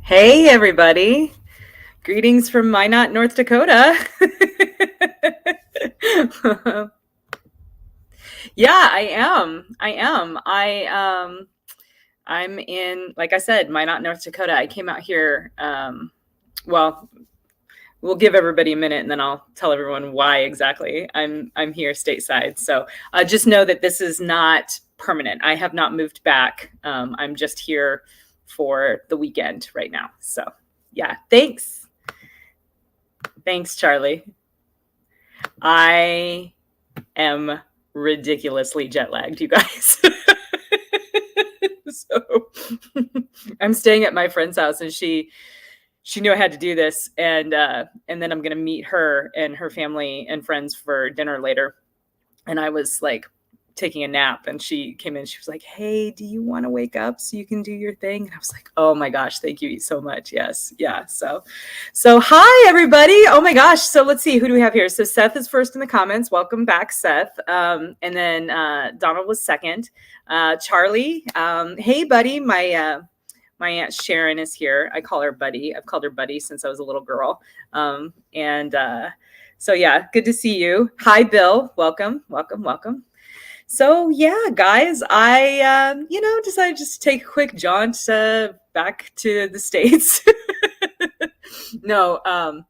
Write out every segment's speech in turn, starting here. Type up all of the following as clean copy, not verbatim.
Hey, everybody. Greetings from Minot, North Dakota. Yeah, I am. I'm in, like I said, Minot, North Dakota. I came out here. Well, we'll give everybody a minute and then I'll tell everyone why exactly I'm here stateside. So just know that this is not permanent. I have not moved back. I'm just here for the weekend right now. So yeah, thanks. Thanks, Charlie. I am ridiculously jet lagged, you guys. So I'm staying at my friend's house, and she knew I had to do this, and then I'm gonna meet her and her family and friends for dinner later. And I was like taking a nap, and she came in. She was like, "Hey, do you want to wake up so you can do your thing?" And I was like, "Oh my gosh, thank you so much." Yes, yeah. So hi everybody. Oh my gosh. So let's see, who do we have here? So Seth is first in the comments. Welcome back, Seth. And then Donald was second. Charlie, hey buddy. My Aunt Sharon is here. I call her Buddy. I've called her Buddy since I was a little girl. So yeah, good to see you. Hi, Bill. Welcome. So yeah, guys, I decided just to take a quick jaunt back to the States. No,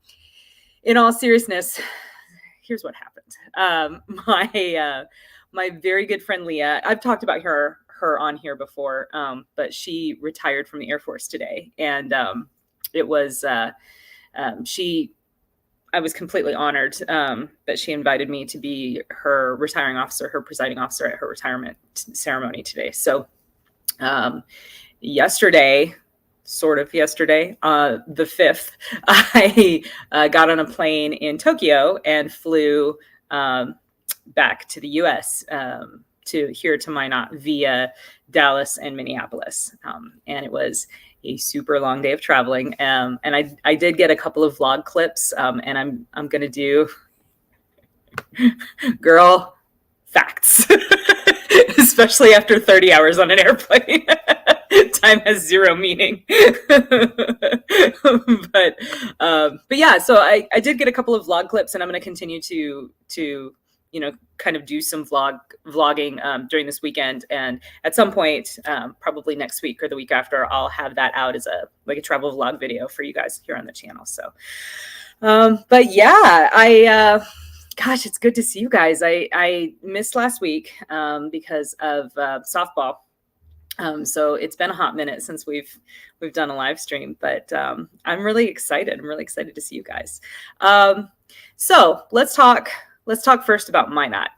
in all seriousness, here's what happened. My very good friend Leah, I've talked about her on here before, but she retired from the Air Force today, and it was I was completely honored that she invited me to be her retiring officer, her presiding officer at her retirement ceremony today. So yesterday, the 5th, I got on a plane in Tokyo and flew back to the U.S. To Minot via Dallas and Minneapolis. And it was a super long day of traveling. And I did get a couple of vlog clips, and I'm going to do girl facts, especially after 30 hours on an airplane. Time has zero meaning. but yeah, so I did get a couple of vlog clips, and I'm going to continue to kind of do some vlogging during this weekend. And at some point, probably next week or the week after, I'll have that out as a travel vlog video for you guys here on the channel. So, but yeah, gosh, it's good to see you guys. I missed last week because of softball. So it's been a hot minute since we've done a live stream, but I'm really excited. I'm really excited to see you guys. So let's talk first about Minot.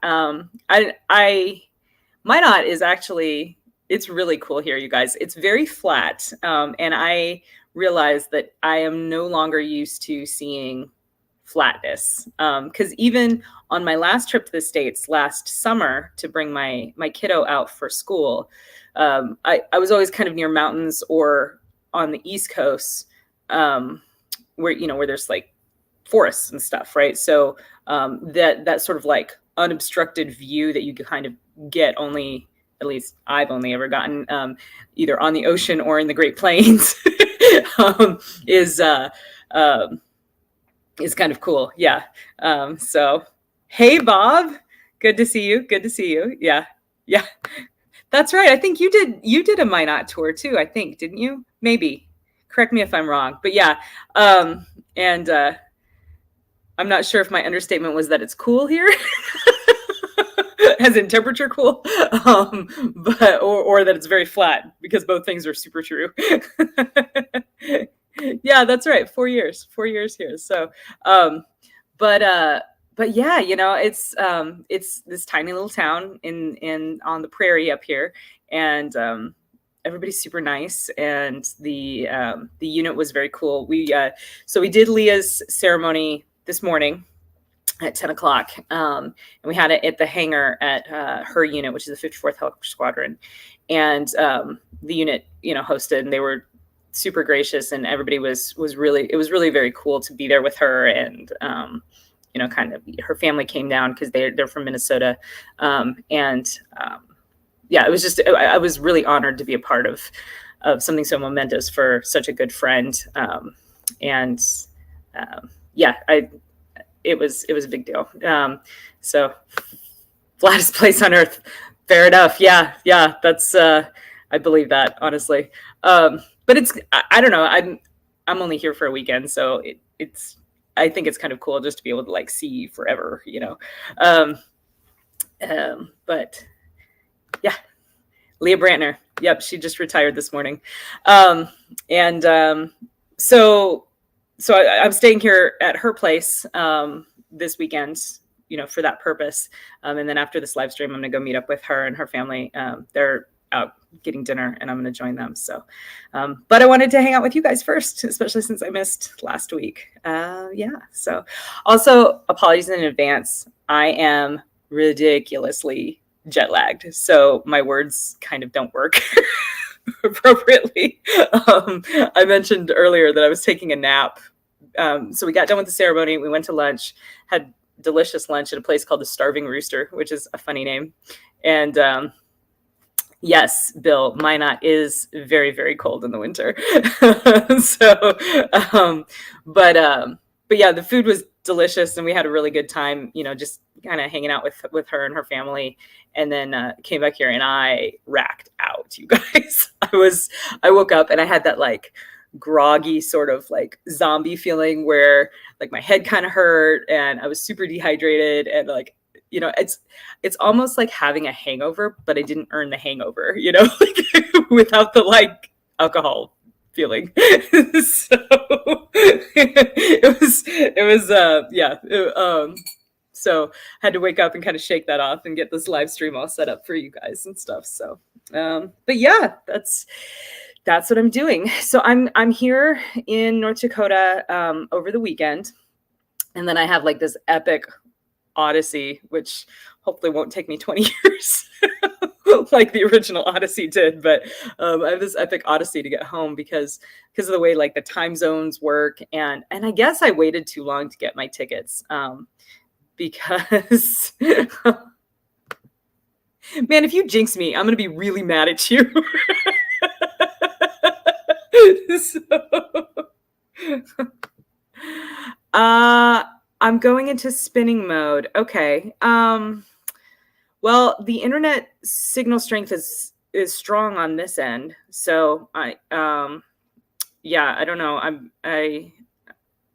Minot is actually, it's really cool here, you guys. It's very flat, and I realized that I am no longer used to seeing flatness, because even on my last trip to the States last summer to bring my kiddo out for school, I was always kind of near mountains or on the East Coast, where there's like forests and stuff, right? So that sort of like unobstructed view that you can kind of get only, at least I've only ever gotten, either on the ocean or in the Great Plains, is kind of cool. Yeah. So, hey, Bob, good to see you. Yeah. That's right. I think you did a Minot tour too, I think, didn't you? Maybe. Correct me if I'm wrong. But yeah. And I'm not sure if my understatement was that it's cool here, as in temperature cool, but or that it's very flat, because both things are super true. Yeah, that's right. 4 years here. So, but yeah, it's this tiny little town in on the prairie up here, and everybody's super nice, and the unit was very cool. So we did Leah's ceremony this morning at 10 o'clock, and we had it at the hangar at her unit, which is the 54th Helicopter Squadron, and the unit hosted, and they were super gracious, and everybody it was really very cool to be there with her. And kind of her family came down because they're from Minnesota, yeah, it was just, I was really honored to be a part of of something so momentous for such a good friend. And yeah, it was a big deal. So flattest place on earth. Fair enough. Yeah. That's I believe that, honestly. But I don't know. I'm only here for a weekend, so it's I think it's kind of cool just to be able to like see forever, But yeah, Leah Brantner. Yep, she just retired this morning. And so I'm staying here at her place this weekend, for that purpose. And then after this live stream, I'm going to go meet up with her and her family. They're out getting dinner and I'm going to join them. So, but I wanted to hang out with you guys first, especially since I missed last week. Yeah. So also apologies in advance. I am ridiculously jet lagged. So my words kind of don't work appropriately. I mentioned earlier that I was taking a nap. So we got done with the ceremony. We went to lunch, had delicious lunch at a place called the Starving Rooster, which is a funny name. And yes, Bill, Minot is very, very cold in the winter. But yeah, the food was delicious and we had a really good time, just kind of hanging out with her and her family. And then came back here and I racked out, you guys. I woke up and I had that like groggy sort of like zombie feeling where like my head kind of hurt and I was super dehydrated and like, it's almost like having a hangover, but I didn't earn the hangover, like without the like alcohol feeling. So so had to wake up and kind of shake that off and get this live stream all set up for you guys and stuff. So, but yeah, that's what I'm doing. So I'm here in North Dakota over the weekend, and then I have like this epic odyssey, which hopefully won't take me 20 years like the original Odyssey did. But I have this epic odyssey to get home because of the way like the time zones work. And I guess I waited too long to get my tickets because man, if you jinx me, I'm going to be really mad at you. I'm going into spinning mode. Okay. Well, the internet signal strength is strong on this end. So I don't know.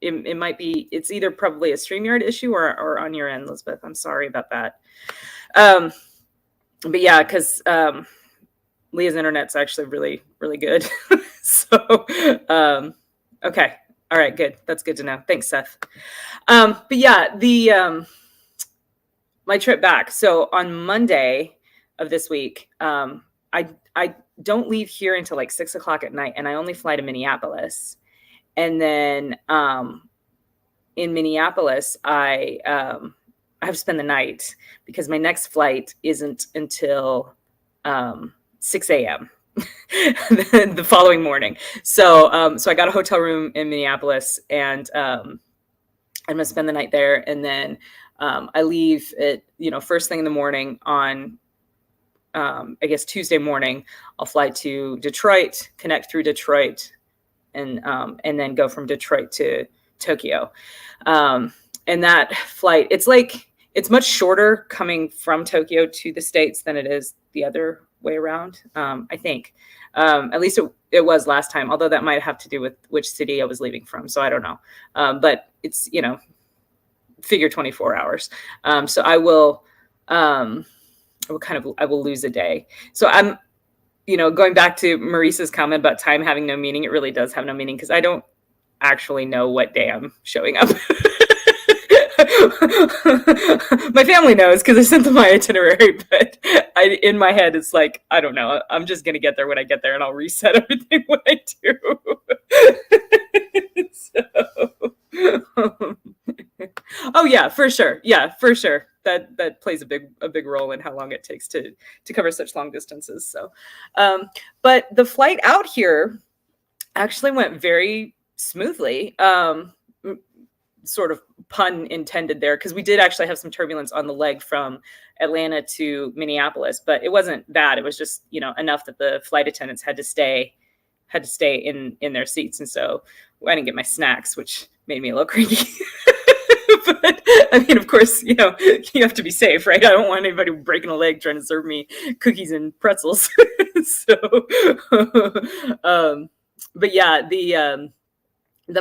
It might be, it's either probably a StreamYard issue or on your end, Elizabeth. I'm sorry about that. But yeah, because Leah's internet's actually really, really good. So, okay. All right, good. That's good to know. Thanks, Seth. But yeah, my trip back. So on Monday of this week, I don't leave here until like 6:00 at night, and I only fly to Minneapolis. And then in Minneapolis, I have to spend the night because my next flight isn't until 6 a.m. the following morning. So I got a hotel room in Minneapolis, and I'm gonna spend the night there, and then I leave at first thing in the morning on I guess Tuesday morning. I'll fly to Detroit, connect through Detroit, and then go from Detroit to Tokyo. And that flight, it's much shorter coming from Tokyo to the States than it is the other way around. I think, at least it was last time, although that might have to do with which city I was leaving from. So I don't know. But it's, figure 24 hours. So I will lose a day. So I'm, going back to Maurice's comment about time having no meaning, it really does have no meaning because I don't actually know what day I'm showing up. My family knows because I sent them my itinerary, but in my head, it's like, I don't know. I'm just going to get there when I get there and I'll reset everything when I do. Oh yeah, for sure. Yeah, for sure. That plays a big role in how long it takes to cover such long distances. So, but the flight out here actually went very smoothly. Sort of pun intended there, because we did actually have some turbulence on the leg from Atlanta to Minneapolis, but it wasn't bad. It was just, enough that the flight attendants had to stay had to stay in their seats, and so I didn't get my snacks, which made me a little cranky. But I mean, of course, you have to be safe, right? I don't want anybody breaking a leg trying to serve me cookies and pretzels. So, but yeah, the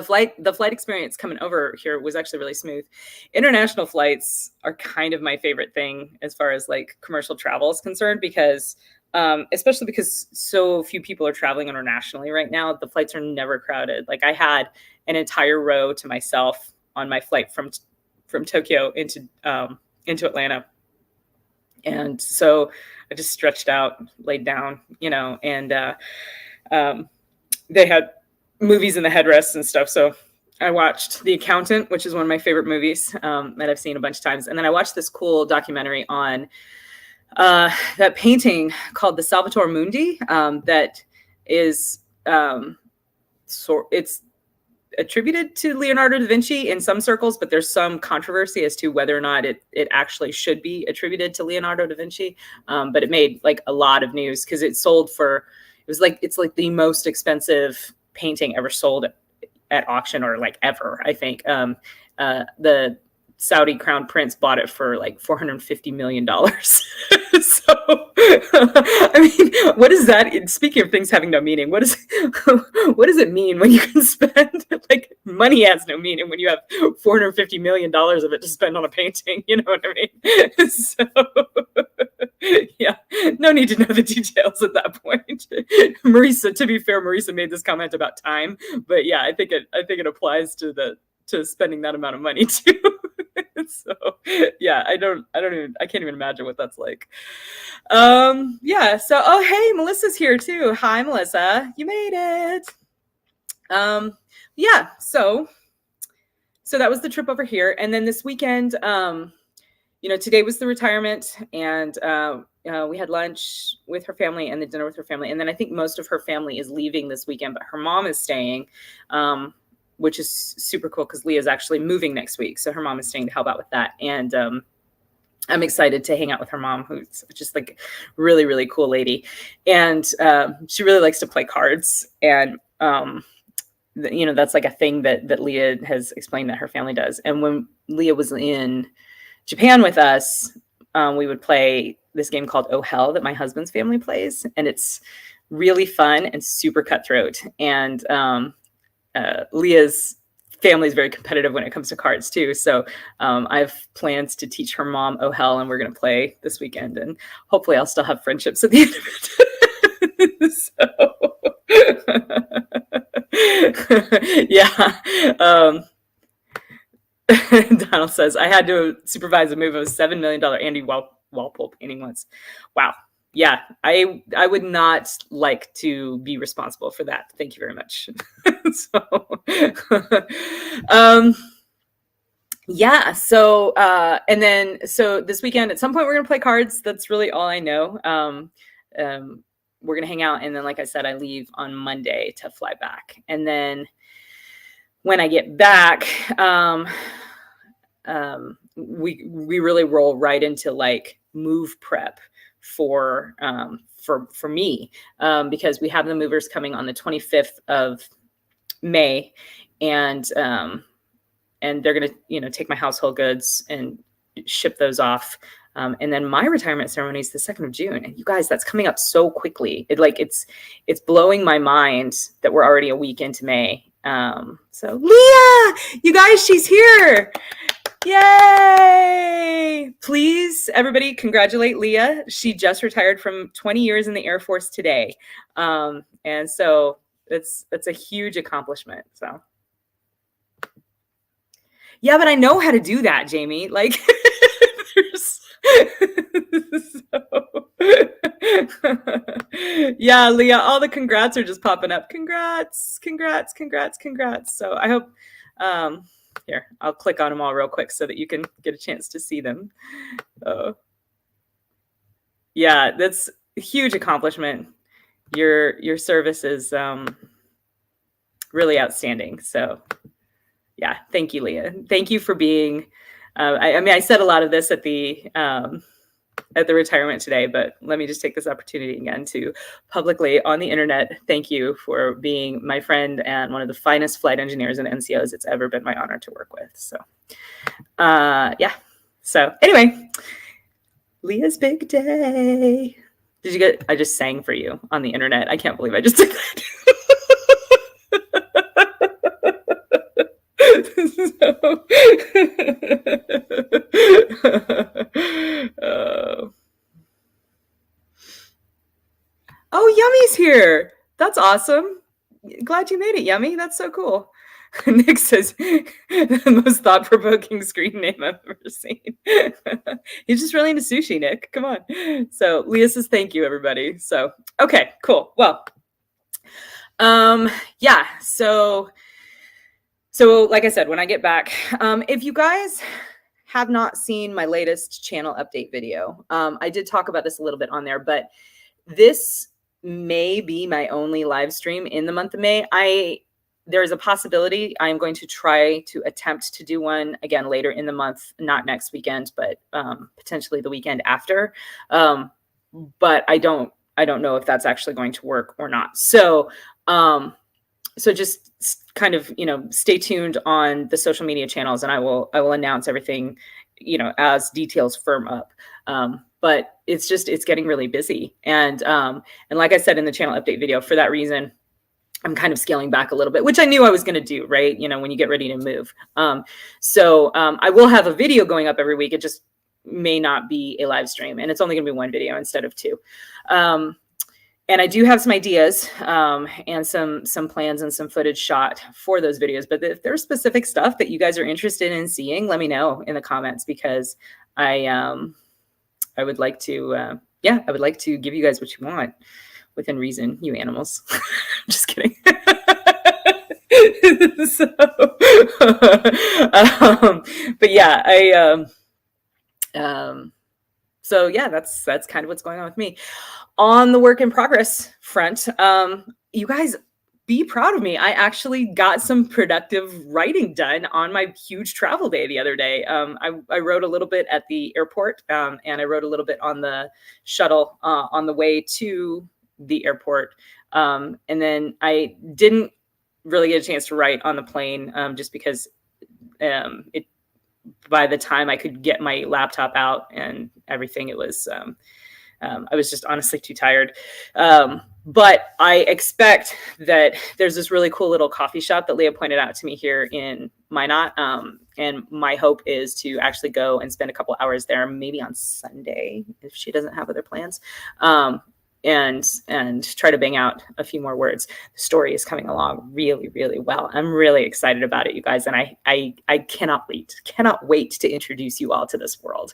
flight experience coming over here was actually really smooth. International flights are kind of my favorite thing as far as like commercial travel is concerned, because especially because so few people are traveling internationally right now. The flights are never crowded. Like, I had an entire row to myself on my flight from Tokyo into Atlanta. And so I just stretched out, laid down, and they had movies in the headrests and stuff. So I watched The Accountant, which is one of my favorite movies that I've seen a bunch of times. And then I watched this cool documentary on that painting called the Salvator Mundi that is it's attributed to Leonardo da Vinci in some circles, but there's some controversy as to whether or not it actually should be attributed to Leonardo da Vinci. But it made like a lot of news because it's like the most expensive painting ever sold at auction, or like ever, I think. The Saudi crown prince bought it for like $450 million. So, I mean, what is that? Speaking of things having no meaning, what does it mean when you can spend, like, money has no meaning when you have $450 million of it to spend on a painting? You know what I mean? So, yeah, no need to know the details at that point. Marisa, to be fair, Marisa made this comment about time, but yeah, I think it applies to spending that amount of money too. So yeah, I can't even imagine what that's like. Yeah, so hey, Melissa's here too. Hi, Melissa, you made it. Yeah, so that was the trip over here. And then this weekend, today was the retirement, and we had lunch with her family and then dinner with her family. And then I think most of her family is leaving this weekend, but her mom is staying, which is super cool because Leah's actually moving next week. So her mom is staying to help out with that. And I'm excited to hang out with her mom, who's just like really, really cool lady. And she really likes to play cards. And, that's like a thing that Leah has explained that her family does. And when Leah was in Japan with us, we would play this game called Oh Hell that my husband's family plays. And it's really fun and super cutthroat. And Leah's family is very competitive when it comes to cards too. So I have plans to teach her mom Oh Hell, and we're going to play this weekend. And hopefully I'll still have friendships at the end of it. Yeah. Donald says, I had to supervise a move of a $7 million Andy Walpole painting once. Wow. Yeah, I would not like to be responsible for that. Thank you very much. Yeah. So, and then, so this weekend, at some point, we're going to play cards. That's really all I know. We're going to hang out. And then, like I said, I leave on Monday to fly back. And then when I get back, we really roll right into like move prep for me, because we have the movers coming on the 25th of May, and they're going to, take my household goods and ship those off. And then my retirement ceremony is the 2nd of June. And you guys, that's coming up so quickly. It's blowing my mind that we're already a week into May. So Leah, you guys, she's here. Yay! Please, everybody, congratulate Leah. She just retired from 20 years in the Air Force today. And so it's a huge accomplishment. So yeah, but I know how to do that, Jamie. Like, yeah, Leah, all the congrats are just popping up. Congrats. So I hope, here, I'll click on them all real quick so that you can get a chance to see them. Yeah, that's a huge accomplishment. Your service is really outstanding. So yeah, thank you, Leah. Thank you for being, I said a lot of this at the at the retirement today, but let me just take this opportunity again to publicly on the internet thank you for being my friend and one of the finest flight engineers and NCOs it's ever been my honor to work with. So yeah. So anyway, Leah's big day. Did you get, I just sang for you on the internet. I can't believe I just did that. Oh, Yummy's here. That's awesome. Glad you made it, Yummy. That's so cool. Nick says, the most thought-provoking screen name I've ever seen. He's just really into sushi, Nick. Come on. So Leah says, thank you, everybody. So, okay, cool. Well, yeah. So like I said, when I get back, if you guys have not seen my latest channel update video, I did talk about this a little bit on there, but this may be my only live stream in the month of May. There's a possibility I'm going to try to attempt to do one again later in the month, not next weekend, but potentially the weekend after. But I don't know if that's actually going to work or not. So just kind of, stay tuned on the social media channels, and I will announce everything, as details firm up. But it's getting really busy. And like I said in the channel update video, for that reason, I'm kind of scaling back a little bit, which I knew I was going to do, right? When you get ready to move. So I will have a video going up every week. It just may not be a live stream, and it's only going to be one video instead of two. And I do have some ideas and some plans and some footage shot for those videos. But if there's specific stuff that you guys are interested in seeing, let me know in the comments, because I would like to, I would like to give you guys what you want within reason, you animals. Just kidding. So, but yeah, so yeah, that's kind of what's going on with me. On the work in progress front, you guys be proud of me. I actually got some productive writing done on my huge travel day the other day. I wrote a little bit at the airport, and I wrote a little bit on the shuttle on the way to the airport. And then I didn't really get a chance to write on the plane, just because by the time I could get my laptop out and everything, it was I was just honestly too tired. But I expect that there's this really cool little coffee shop that Leah pointed out to me here in Minot. And my hope is to actually go and spend a couple hours there, maybe on Sunday, if she doesn't have other plans, and try to bang out a few more words. The story is coming along really, really well. I'm really excited about it, you guys. And I cannot wait to introduce you all to this world.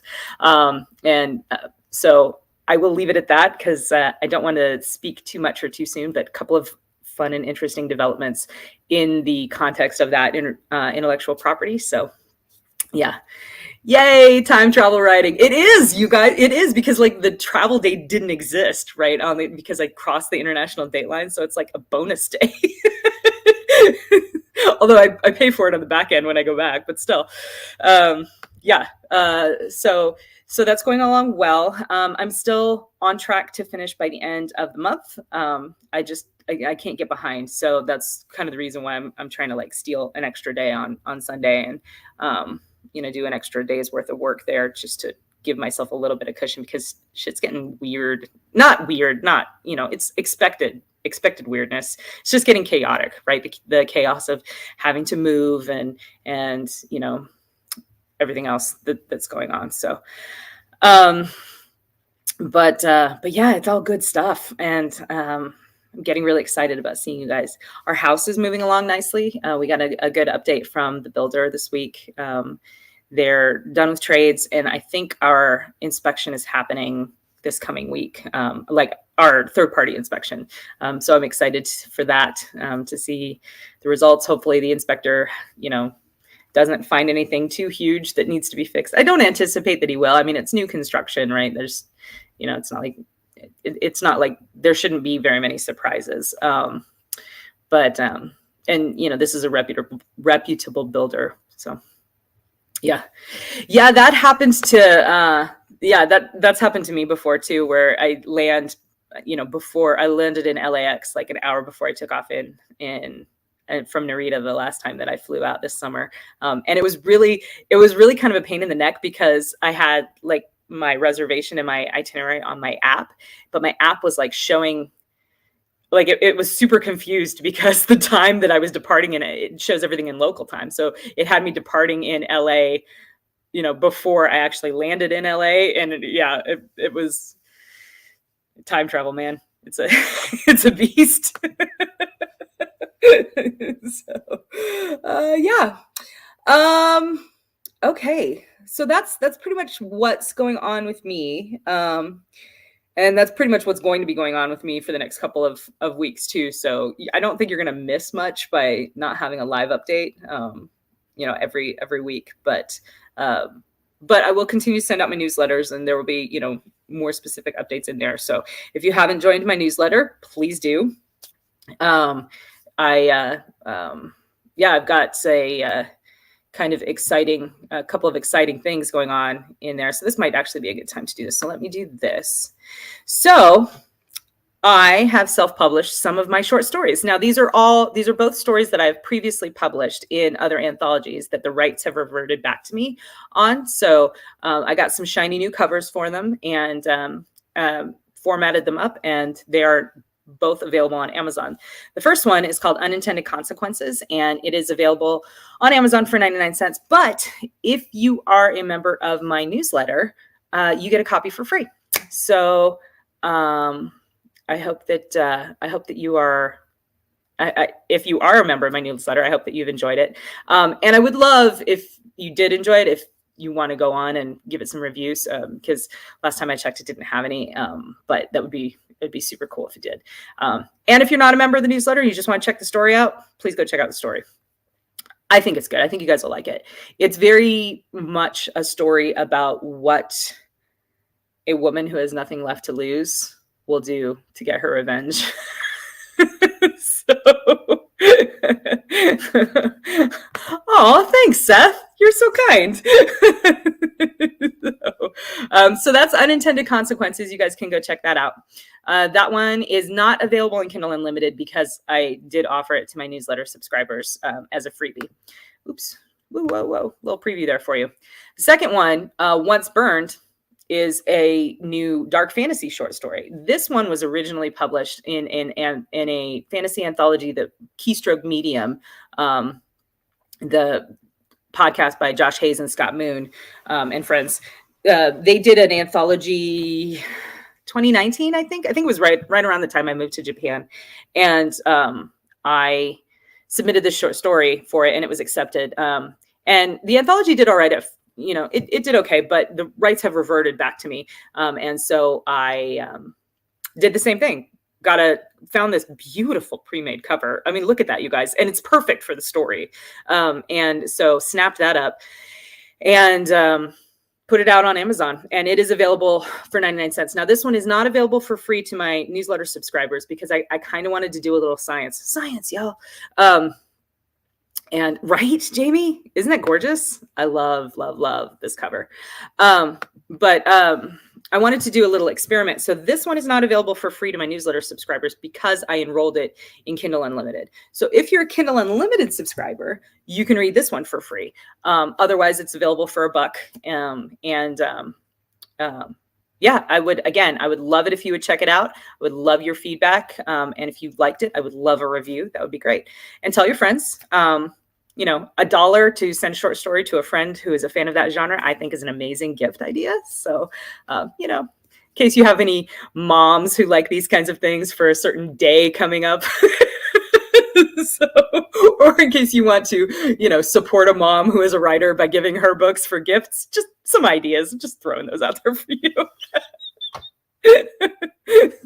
So I will leave it at that, because I don't want to speak too much or too soon, but a couple of fun and interesting developments in the context of that intellectual property. So yeah. Yay, time travel writing. It is, you guys. It is, because like the travel day didn't exist, right? Because I crossed the international date line. So it's like a bonus day. Although I pay for it on the back end when I go back, but still. Yeah. So that's going along well. I'm still on track to finish by the end of the month. I can't get behind. So that's kind of the reason why I'm trying to like steal an extra day on Sunday, and do an extra day's worth of work there, just to give myself a little bit of cushion, because shit's getting weird. Not weird, it's expected weirdness. It's just getting chaotic, right? The chaos of having to move and everything else that's going on. So, but yeah, it's all good stuff. And, I'm getting really excited about seeing you guys. Our house is moving along nicely. We got a good update from the builder this week. They're done with trades, and I think our inspection is happening this coming week, like our third-party inspection. So I'm excited for that, to see the results. Hopefully the inspector, doesn't find anything too huge that needs to be fixed. I don't anticipate that he will. I mean, it's new construction, right? There's, it's not like there shouldn't be very many surprises. But this is a reputable builder. So yeah, that happens to Yeah, that's happened to me before too, where I land, before I landed in LAX, like an hour before I took off in and from Narita the last time that I flew out this summer. And it was really kind of a pain in the neck because I had like my reservation and my itinerary on my app, but my app was like showing, like it was super confused because the time that I was departing in, it shows everything in local time. So it had me departing in LA, before I actually landed in LA. And it was time travel, man. It's a it's a beast. So yeah. Okay. So that's pretty much what's going on with me. And that's pretty much what's going to be going on with me for the next couple of weeks too. So I don't think you're going to miss much by not having a live update, every week. But I will continue to send out my newsletters, and there will be, more specific updates in there. So if you haven't joined my newsletter, please do. I've got a kind of a couple of exciting things going on in there. So this might actually be a good time to do this. So let me do this. So I have self-published some of my short stories. Now, these are both stories that I've previously published in other anthologies that the rights have reverted back to me on. So I got some shiny new covers for them and formatted them up, and they are both available on Amazon. The first one is called Unintended Consequences, and it is available on Amazon for 99 cents. But if you are a member of my newsletter, you get a copy for free. So I hope that you are, if you are a member of my newsletter, I hope that you've enjoyed it. And I would love if you did enjoy it, if you want to go on and give it some reviews, because last time I checked, it didn't have any, but it'd be super cool if it did. And if you're not a member of the newsletter, you just want to check the story out, please go check out the story. I think it's good. I think you guys will like it. It's very much a story about what a woman who has nothing left to lose will do to get her revenge. Oh, thanks, Seth. You're so kind. So that's Unintended Consequences. You guys can go check that out. That one is not available in Kindle Unlimited because I did offer it to my newsletter subscribers as a freebie. Oops. Whoa. Little preview there for you. The second one, Once Burned, is a new dark fantasy short story. This one was originally published in a fantasy anthology, the Keystroke Medium, the podcast by Josh Hayes and Scott Moon and friends. They did an anthology 2019, I think. I think it was right around the time I moved to Japan. And I submitted this short story for it, and it was accepted. And the anthology did all right at it did okay, but the rights have reverted back to me. And so I did the same thing. Found this beautiful pre-made cover. I mean, look at that, you guys. And it's perfect for the story. And so snapped that up and put it out on Amazon. And it is available for 99 cents. Now, this one is not available for free to my newsletter subscribers because I kind of wanted to do a little science, y'all. And right, Jamie, isn't that gorgeous? I love this cover. But I wanted to do a little experiment. So this one is not available for free to my newsletter subscribers because I enrolled it in Kindle Unlimited. So if you're a Kindle Unlimited subscriber, you can read this one for free. Otherwise, it's available for $1. Yeah, I would love it if you would check it out. I would love your feedback. And if you liked it, I would love a review. That would be great. And tell your friends. $1 to send a short story to a friend who is a fan of that genre, I think is an amazing gift idea. So, in case you have any moms who like these kinds of things for a certain day coming up, or in case you want to, support a mom who is a writer by giving her books for gifts, just some ideas, just throwing those out there for you.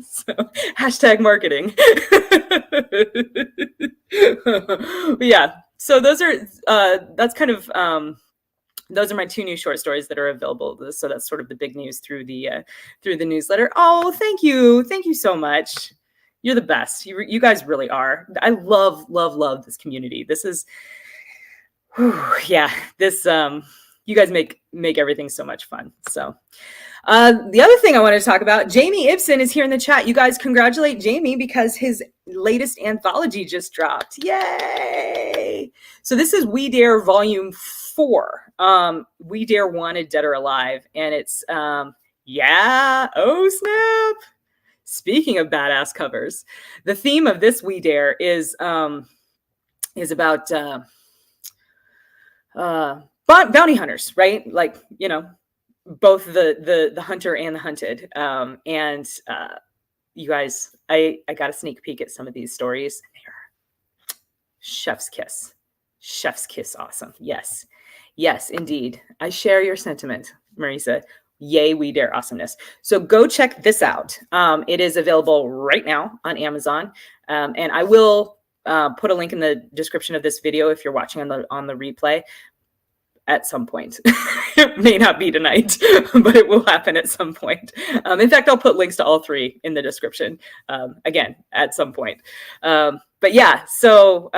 So, hashtag marketing. Yeah. So those are those are my two new short stories that are available. So that's sort of the big news through the newsletter. Oh, thank you so much. You're the best. You guys really are. I love this community. This is, you guys make everything so much fun. So, The other thing I wanted to talk about, Jamie Ibsen is here in the chat. You guys congratulate Jamie because his latest anthology just dropped. Yay! So this is We Dare Volume 4. We Dare Wanted, Dead or Alive. And it's, yeah, oh snap! Speaking of badass covers, the theme of this We Dare is about bounty hunters, right? Like, you know, both the hunter and the hunted. And you guys, I got a sneak peek at some of these stories. They are chef's kiss awesome. Yes, indeed. I share your sentiment, Marisa. Yay, We Dare awesomeness. So go check this out. It is available right now on Amazon. And I will put a link in the description of this video if you're watching on the replay at some point. It may not be tonight, but it will happen at some point. In fact, I'll put links to all 3 in the description, again, at some point. But yeah, so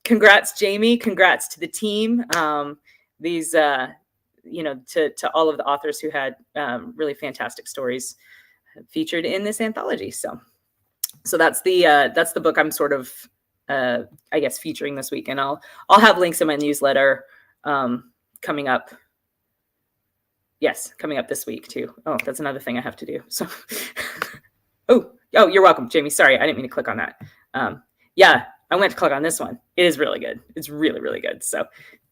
congrats, Jamie. Congrats to the team. These, you know, to all of the authors who had really fantastic stories featured in this anthology. So that's the book I'm sort of, I guess, featuring this week. And I'll have links in my newsletter coming up. Yes, coming up this week too. Oh, that's another thing I have to do. So, oh, you're welcome, Jamie. Sorry, I didn't mean to click on that. Yeah, I went to click on this one. It is really good. It's really, really good. So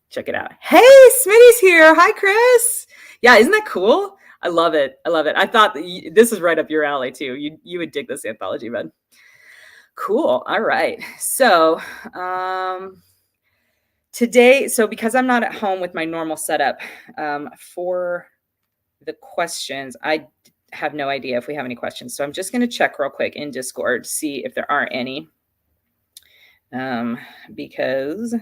check it out. Hey, Smitty's here. Hi, Chris. Yeah, isn't that cool? I love it. I thought this is right up your alley too. You would dig this anthology, bud. Cool. All right. So today, because I'm not at home with my normal setup for the questions, I have no idea if we have any questions. So I'm just going to check real quick in Discord to see if there are any. Because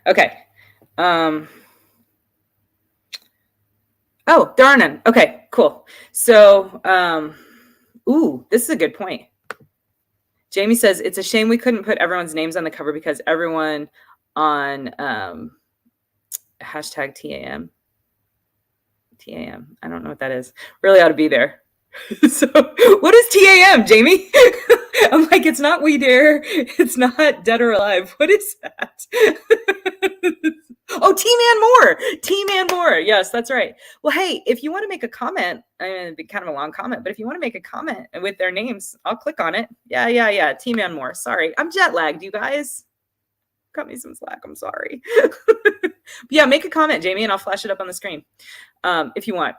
okay. Oh, there are none. Okay, cool. So, ooh, this is a good point. Jamie says, it's a shame we couldn't put everyone's names on the cover because everyone on hashtag TAM. I don't know what that is. Really ought to be there. So what is TAM, Jamie? I'm like, it's not We Dare. It's not Dead or Alive. What is that? Oh, T-Man More. Yes, that's right. Well, hey, if you want to make a comment, it'd be kind of a long comment, but if you want to make a comment with their names, I'll click on it. Yeah. T-Man More. Sorry. I'm jet lagged, you guys. Cut me some slack. I'm sorry. Yeah, make a comment, Jamie, and I'll flash it up on the screen if you want.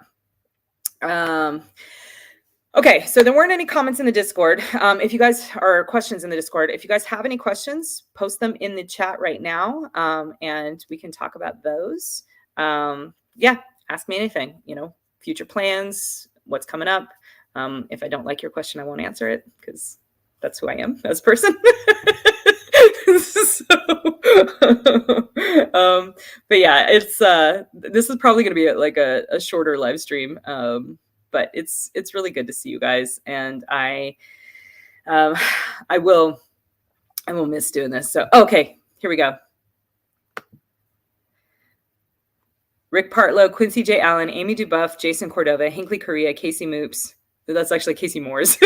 Okay, so there weren't any comments in the Discord. If you guys are questions in the Discord, if you guys have any questions, post them in the chat right now, and we can talk about those. Yeah, ask me anything, you know, future plans, what's coming up. If I don't like your question, I won't answer it because that's who I am as a person. But yeah, it's this is probably going to be like a shorter live stream. But it's really good to see you guys, and I will miss doing this. So okay, here we go. Rick Partlow, Quincy J. Allen, Amy DuBoff, Jason Cordova, Hinkley Correa, Casey Moops. That's actually Casey Moores.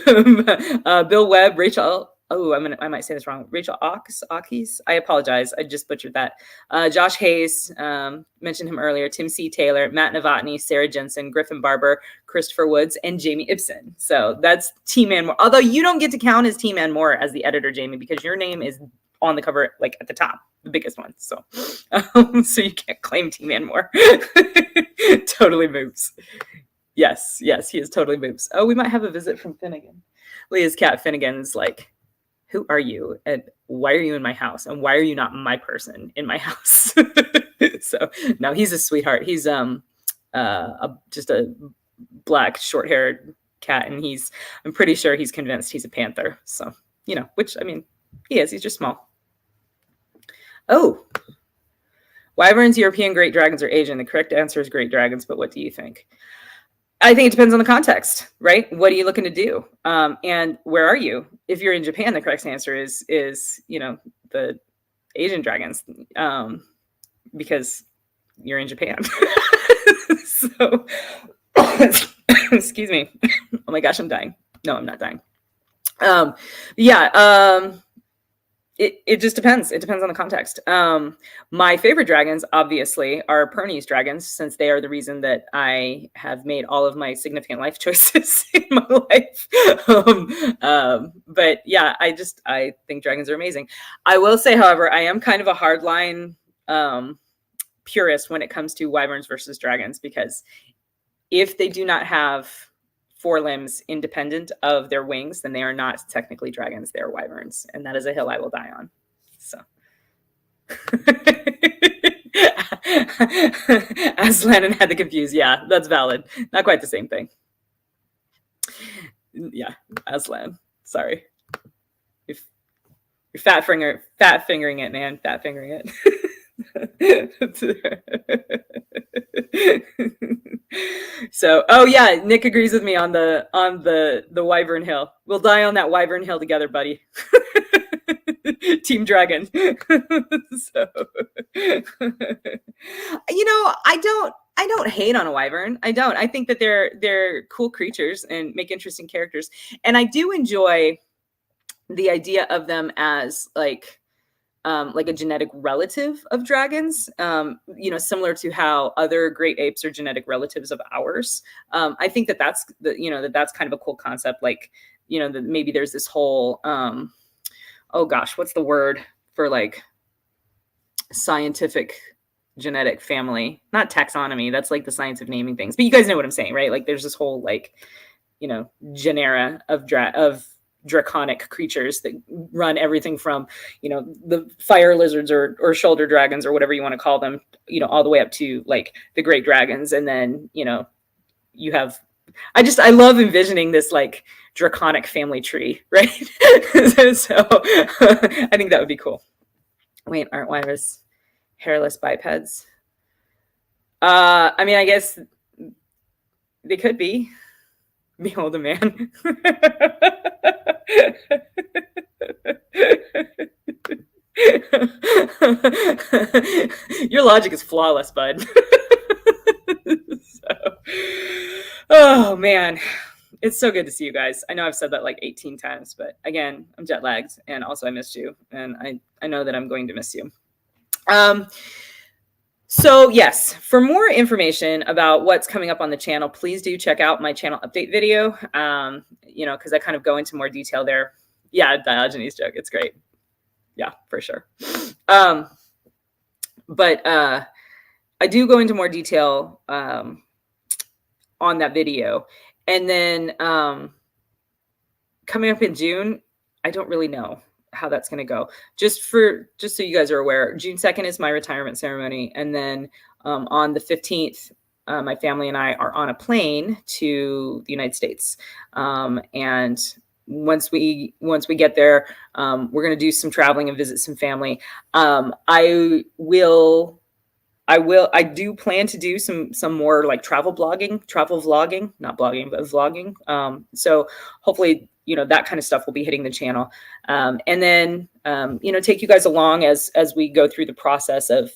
Bill Webb, Rachel. Oh, I might say this wrong. Rachel Akis. I apologize. I just butchered that. Josh Hayes, mentioned him earlier. Tim C. Taylor, Matt Novotny, Sarah Jensen, Griffin Barber, Christopher Woods, and Jamie Ibsen. So that's T-Man More. Although you don't get to count as T-Man More as the editor, Jamie, because your name is on the cover, like at the top, the biggest one. So, so you can't claim T-Man More. Totally moves. Yes, he is totally moves. Oh, we might have a visit from Finnegan. Leah's cat Finnegan's like, who are you? And why are you in my house? And why are you not my person in my house? So no, he's a sweetheart. He's just a black short-haired cat, and I'm pretty sure he's convinced he's a panther. So, you know, which I mean, he is. He's just small. Oh, wyverns, European great dragons, or Asian? The correct answer is great dragons. But what do you think? I think it depends on the context, right? What are you looking to do? And where are you? If you're in Japan, the correct answer is, you know, the Asian dragons, because you're in Japan. So, excuse me. Oh my gosh, I'm dying. No, I'm not dying. Yeah. It just depends. It depends on the context. My favorite dragons, obviously, are Pernese dragons, since they are the reason that I have made all of my significant life choices in my life. But yeah, I think dragons are amazing. I will say, however, I am kind of a hardline purist when it comes to wyverns versus dragons, because if they do not have forelimbs independent of their wings, then they are not technically dragons, they are wyverns. And that is a hill I will die on. So. Aslan and had to confuse. Yeah, that's valid. Not quite the same thing. Yeah, Aslan. Sorry. You're fat fingering it, man. Fat fingering it. So, oh yeah, Nick agrees with me on the wyvern hill. We'll die on that wyvern hill together, buddy. Team Dragon. So, I don't hate on a wyvern. I don't. I think that they're cool creatures and make interesting characters, and I do enjoy the idea of them as like a genetic relative of dragons, similar to how other great apes are genetic relatives of ours. I think that's that's kind of a cool concept. Like, that maybe there's this whole, oh gosh, what's the word for like scientific genetic family? Not taxonomy. That's like the science of naming things, but you guys know what I'm saying, right? Like there's this whole like, genera of draconic creatures that run everything from, the fire lizards or shoulder dragons or whatever you want to call them, all the way up to like the great dragons. And then, you have, I love envisioning this like draconic family tree, right? So I think that would be cool. Wait, aren't wyverns hairless bipeds? I mean, I guess they could be. Behold a man. Your logic is flawless, bud. So, oh man, it's so good to see you guys. I know I've said that like 18 times, but again, I'm jet lagged, and also I missed you, and I know that I'm going to miss you. So yes, for more information about what's coming up on the channel, please do check out my channel update video. Because I kind of go into more detail there. Yeah, Diogenes joke. It's great. Yeah, for sure. But I do go into more detail on that video. And then coming up in June, I don't really know how that's going to go. Just so you guys are aware, June 2nd is my retirement ceremony. And then on the 15th, my family and I are on a plane to the United States. And once we get there, we're going to do some traveling and visit some family. I do plan to do some more like travel vlogging, not blogging, but vlogging. So hopefully, that kind of stuff will be hitting the channel. And then, take you guys along as we go through the process of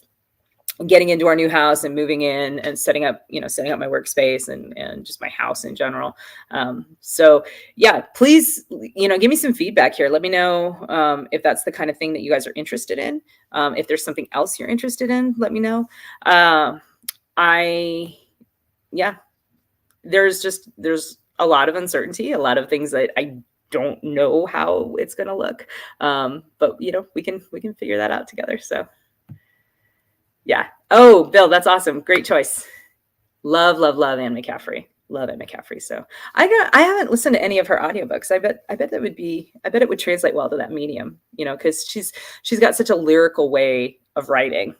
getting into our new house and moving in and setting up my workspace and just my house in general. So yeah, please, give me some feedback here. Let me know if that's the kind of thing that you guys are interested in. If there's something else you're interested in, let me know. There's a lot of uncertainty, a lot of things that I don't know how it's going to look. But we can figure that out together. So yeah. Oh, Bill, that's awesome. Great choice. Love Anne McCaffrey. Love Anne McCaffrey. So I haven't listened to any of her audiobooks. I bet it would translate well to that medium, because she's got such a lyrical way of writing,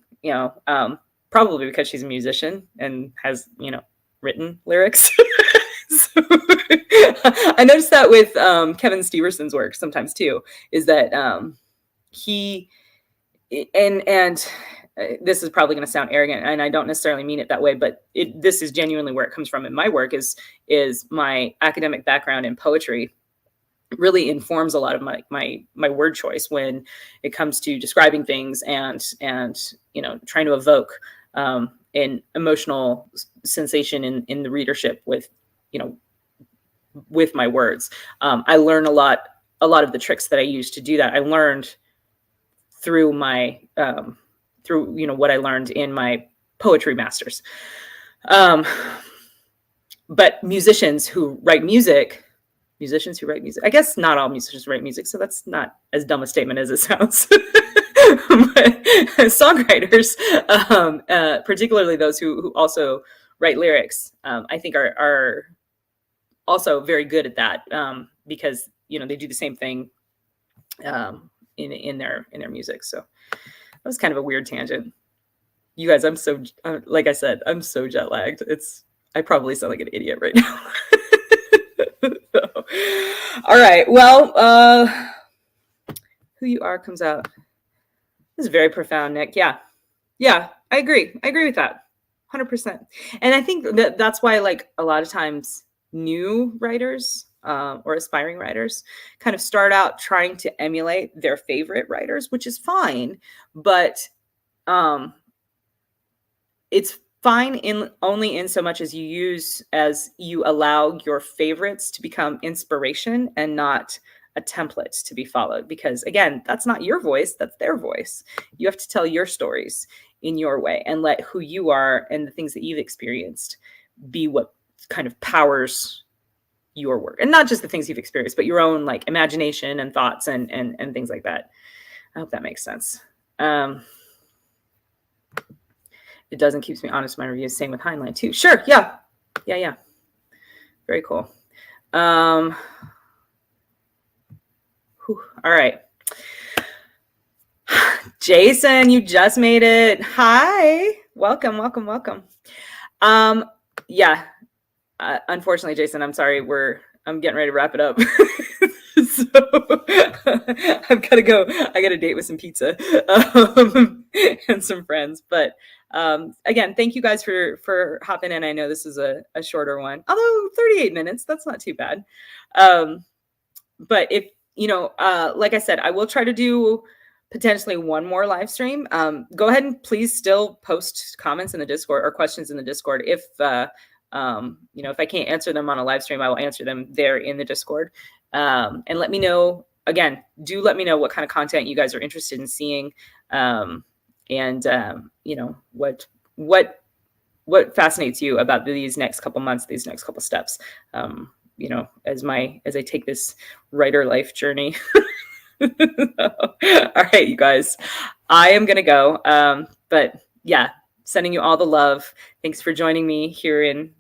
probably because she's a musician and has, written lyrics. So, I noticed that with Kevin Steverson's work sometimes too, is that he and this is probably going to sound arrogant, and I don't necessarily mean it that way, but this is genuinely where it comes from in my work is my academic background in poetry. really informs a lot of my word choice when it comes to describing things and trying to evoke an emotional sensation in the readership you know with my words. I learn a lot of the tricks that I use to do that. I learned through my through what I learned in my poetry masters. Um, but musicians who write music, I guess not all musicians write music, so that's not as dumb a statement as it sounds. But songwriters, particularly those who also write lyrics, I think are also very good at that, because they do the same thing in their music. So that was kind of a weird tangent. You guys, I'm so like I said, I'm so jet lagged. I probably sound like an idiot right now. So, all right. Well, Who You Are comes out. This is very profound, Nick. Yeah. I agree with that 100%. And I think that's why, like, a lot of times new writers or aspiring writers kind of start out trying to emulate their favorite writers, which is fine, but it's fine only in so much as you allow your favorites to become inspiration and not a template to be followed. Because again, that's not your voice, that's their voice. You have to tell your stories in your way and let who you are and the things that you've experienced be what kind of powers your work. And not just the things you've experienced, but your own like imagination and thoughts and things like that. I hope that makes sense. It doesn't keeps me honest in my reviews. Same with Heinlein too. Sure. Yeah. Very cool. All right. Jason, you just made it. Hi. Welcome. Yeah. Unfortunately, Jason, I'm sorry. I'm getting ready to wrap it up. So I've got to go. I got a date with some pizza and some friends. But again, thank you guys for hopping in. I know this is a shorter one, although 38 minutes, that's not too bad. But if, like I said, I will try to do potentially one more live stream. Go ahead and please still post comments in the Discord or questions in the Discord. If I can't answer them on a live stream, I will answer them there in the Discord. And let me know, again, do let me know what kind of content you guys are interested in seeing. What fascinates you about these next couple months, these next couple steps, as I take this writer life journey. All right, you guys, I am gonna go. But yeah, sending you all the love. Thanks for joining me here in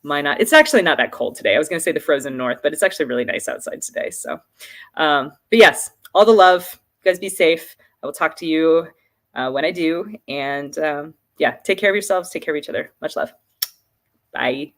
Minot. It's actually not that cold today. I was gonna say the frozen north, but it's actually really nice outside today. So, but yes, all the love. You guys be safe. I will talk to you when I do. And yeah, take care of yourselves. Take care of each other. Much love. Bye.